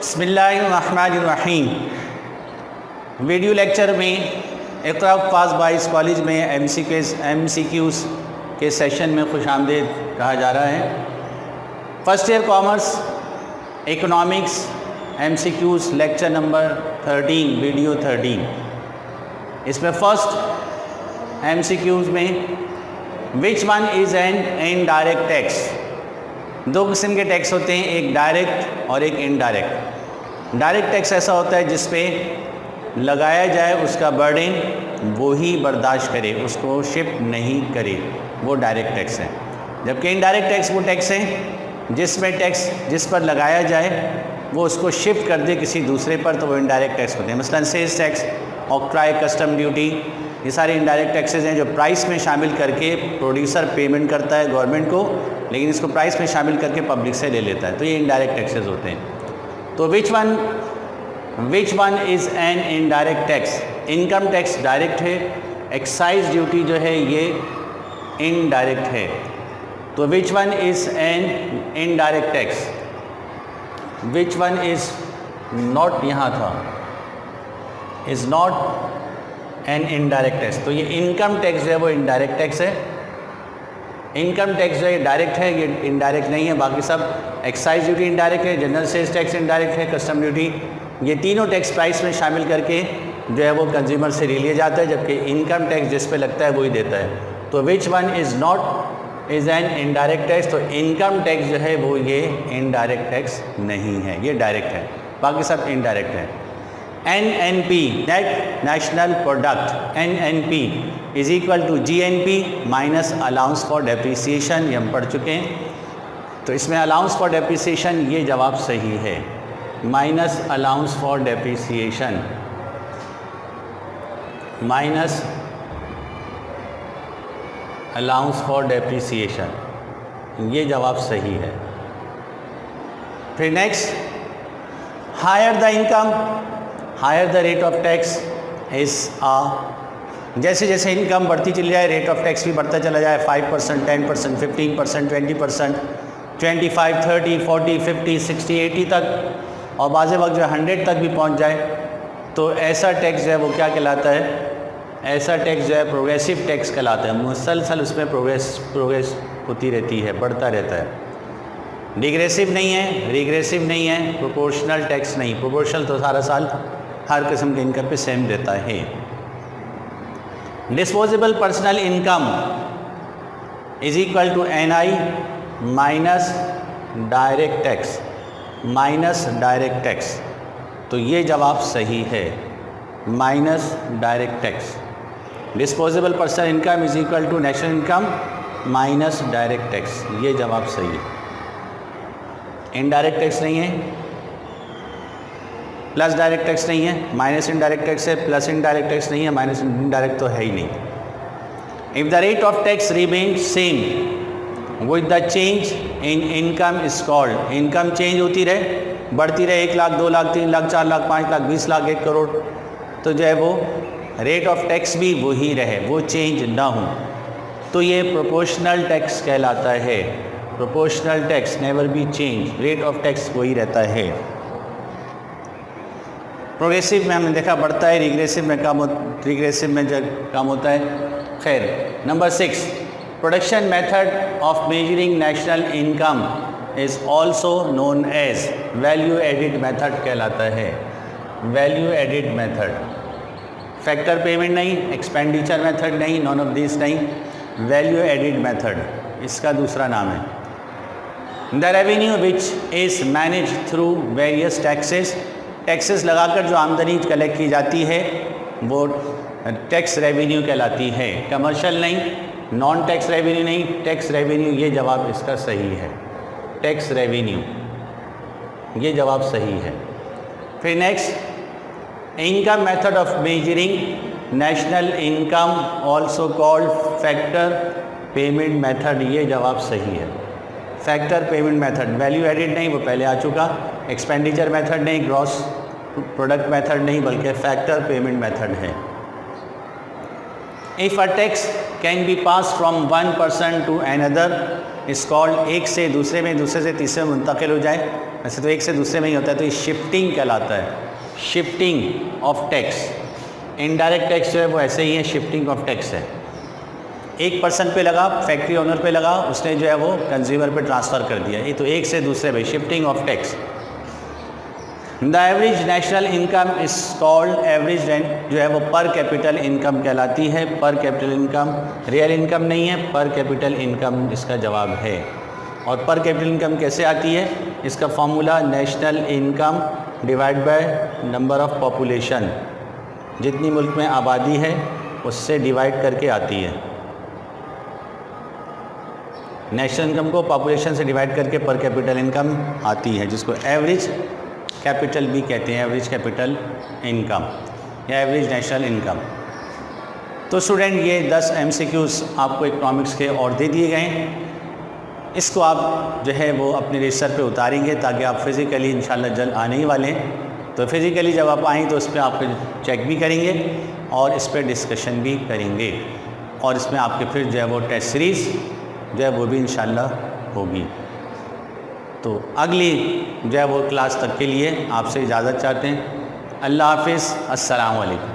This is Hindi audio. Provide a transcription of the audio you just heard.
बिस्मिल्लाहिर्रहमानिर्रहीम। वीडियो लेक्चर में इक़रा पास बाईस कॉलेज में MCQs के सेशन में खुशामदीद कहा जा रहा है। First year commerce economics MCQs lecture number 13 video 13। इसमें फ़र्स्ट MCQs में which one is an indirect tax. दो किस्म के टैक्स होते हैं, एक डायरेक्ट और एक इनडायरेक्ट। डायरेक्ट टैक्स ऐसा होता है जिस पे लगाया जाए उसका बर्डन वो ही बर्दाश्त करे, उसको शिफ्ट नहीं करे, वो डायरेक्ट टैक्स है। जबकि इनडायरेक्ट टैक्स वो टैक्स है जिसमें टैक्स जिस पर लगाया जाए वो उसको शिफ्ट कर दे किसी दूसरे पर, तो वो इनडायरेक्ट टैक्स होते हैं। मसलन sales tax, octroi, custom duty, ये सारे इनडायरेक्ट टैक्सेस हैं जो प्राइस में शामिल करके प्रोड्यूसर पेमेंट करता है गवर्नमेंट को, लेकिन इसको प्राइस में शामिल करके पब्लिक से ले लेता है, तो ये इनडायरेक्ट टैक्सेस होते हैं। तो which one is an indirect tax. Income tax direct है, एक्साइज ड्यूटी जो है ये इनडायरेक्ट है। तो which one is an indirect tax, which one is not, यहाँ था, is not an indirect tax. तो ये इनकम टैक्स जो है वो इनडायरेक्ट टैक्स है। इनकम टैक्स जो है डायरेक्ट है, ये इनडायरेक्ट नहीं है। बाकी सब एक्साइज ड्यूटी इनडायरेक्ट है, जनरल सेल्स टैक्स इनडायरेक्ट है, कस्टम ड्यूटी, ये तीनों टैक्स प्राइस में शामिल करके जो है वो कंज्यूमर से ले लिया जाता है, जबकि इनकम टैक्स जिस पे लगता है वही देता है। तो which one is not is an indirect tax. तो इनकम टैक्स जो है वो ये इनडायरेक्ट टैक्स नहीं है, ये डायरेक्ट है, बाकी सब इनडायरेक्ट है। NNP net national product, NNP is equal to GNP minus allowance for depreciation, ये हम पढ़ चुके हैं। तो इसमें अलाउंस फॉर डेप्रिसिएशन ये जवाब सही है, minus allowance for depreciation, minus allowance for depreciation, ये जवाब सही है। फिर next, higher the income higher the rate of tax is जैसे जैसे इनकम बढ़ती चली जाए रेट ऑफ टैक्स भी बढ़ता चला जाए, 5%, 10%, 15%, 20%, 25, 30, 40, 50, 60, 80 तक, और बाज़े वक्त जो 100 तक भी पहुंच जाए, तो ऐसा टैक्स जो है वो क्या कहलाता है, ऐसा टैक्स जो है प्रोग्रेसिव टैक्स कहलाता है। मुसलसल उसमें प्रोग्रेस होती रहती है, बढ़ता रहता है। डिग्रेसिव नहीं है, रिग्रेसिव नहीं है, प्रोपोर्शनल टैक्स नहीं। प्रोपोर्शनल तो सारा साल हर किस्म के इनकम पे सेम देता है। Disposable personal income is equal to NI minus direct tax, minus direct tax. तो ये जवाब सही है, minus direct tax. Disposable personal income is equal to national income minus direct tax, ये जवाब सही है। इनडायरेक्ट टैक्स नहीं है, प्लस डायरेक्ट टैक्स नहीं है, माइनस इनडायरेक्ट टैक्स है, प्लस इनडायरेक्ट टैक्स नहीं है, माइनस इनडायरेक्ट तो है ही नहीं। If the rate of tax remain same with the change in income is called. Income change होती रहे, बढ़ती रहे, 1 लाख, 2 लाख, 3 लाख, 4 लाख, 5 लाख, 20 लाख, 1 करोड़, तो जो है वो रेट ऑफ टैक्स भी वही रहे, वो चेंज ना हो, तो ये प्रोपोर्शनल टैक्स कहलाता है। Proportional tax never be change, rate of tax वही रहता है। प्रोग्रेसिव में हमने देखा बढ़ता है, रिग्रेसिव में कम, रिग्रेसिव में जब कम होता है। खैर, number 6, production method of measuring national income is also known as value added method कहलाता है। Value added method, factor payment नहीं, एक्सपेंडिचर मेथड नहीं, नॉन ऑफ दिस नहीं, वैल्यू एडिड मेथड इसका दूसरा नाम है। The revenue which is manage through various taxes, taxes लगाकर जो आमदनी कलेक्ट की जाती है वो टैक्स रेवेन्यू कहलाती है। कमर्शियल नहीं, नॉन टैक्स रेवेन्यू नहीं, टैक्स रेवेन्यू, ये जवाब इसका सही है। टैक्स रेवेन्यू, ये जवाब सही है। फिर next, income method of measuring national income also called factor payment method, ये जवाब सही है। Factor payment method, value added नहीं, वो पहले आ चुका। एक्सपेंडिचर मेथड नहीं, ग्रॉस प्रोडक्ट मेथड नहीं, बल्कि फैक्टर पेमेंट मेथड है। If a tax can be pass from one person to another is called, एक से दूसरे में, दूसरे से तीसरे में मुंतकिल हो जाए, वैसे तो एक से दूसरे में ही होता है, तो ये शिफ्टिंग कहलाता है, shifting of tax. Indirect tax जो है वो ऐसे ही है, शिफ्टिंग ऑफ टैक्स है। एक पर्सन पे लगा, फैक्ट्री ओनर पे लगा, उसने जो है वो कंज्यूमर पे ट्रांसफ़र कर दिया, ये तो एक से दूसरे में shifting of tax. The average national income is called, average rent जो है वो पर कैपिटल इनकम कहलाती है। पर कैपिटल इनकम रियल इनकम नहीं है, पर कैपिटल इनकम इसका जवाब है। और पर कैपिटल इनकम कैसे आती है, इसका formula national income divide by number of population, जितनी मुल्क में आबादी है उससे डिवाइड करके आती है। नेशनल इनकम को पॉपुलेशन से डिवाइड करके पर कैपिटल इनकम आती है, जिसको एवरेज कैपिटल भी कहते हैं, एवरेज कैपिटल इनकम या एवरेज नेशनल इनकम। तो स्टूडेंट ये 10 MCQs आपको इकोनॉमिक्स के और दे दिए गए हैं। इसको आप जो है वो अपने रजिस्टर पे उतारेंगे ताकि आप फिज़िकली इंशाल्लाह जल्द आने ही वाले हैं। तो फिज़िकली जब आप आएँ तो इस पर आप चेक भी करेंगे और इस पर डिस्कशन भी करेंगे, और इसमें आपके फिर जो है वो टेस्ट सीरीज़ जो है वो भी इंशाल्लाह होगी। तो अगली जो है वो क्लास तक के लिए आपसे इजाज़त चाहते हैं। अल्लाह हाफ़िज़, अस्सलाम वालेकुम।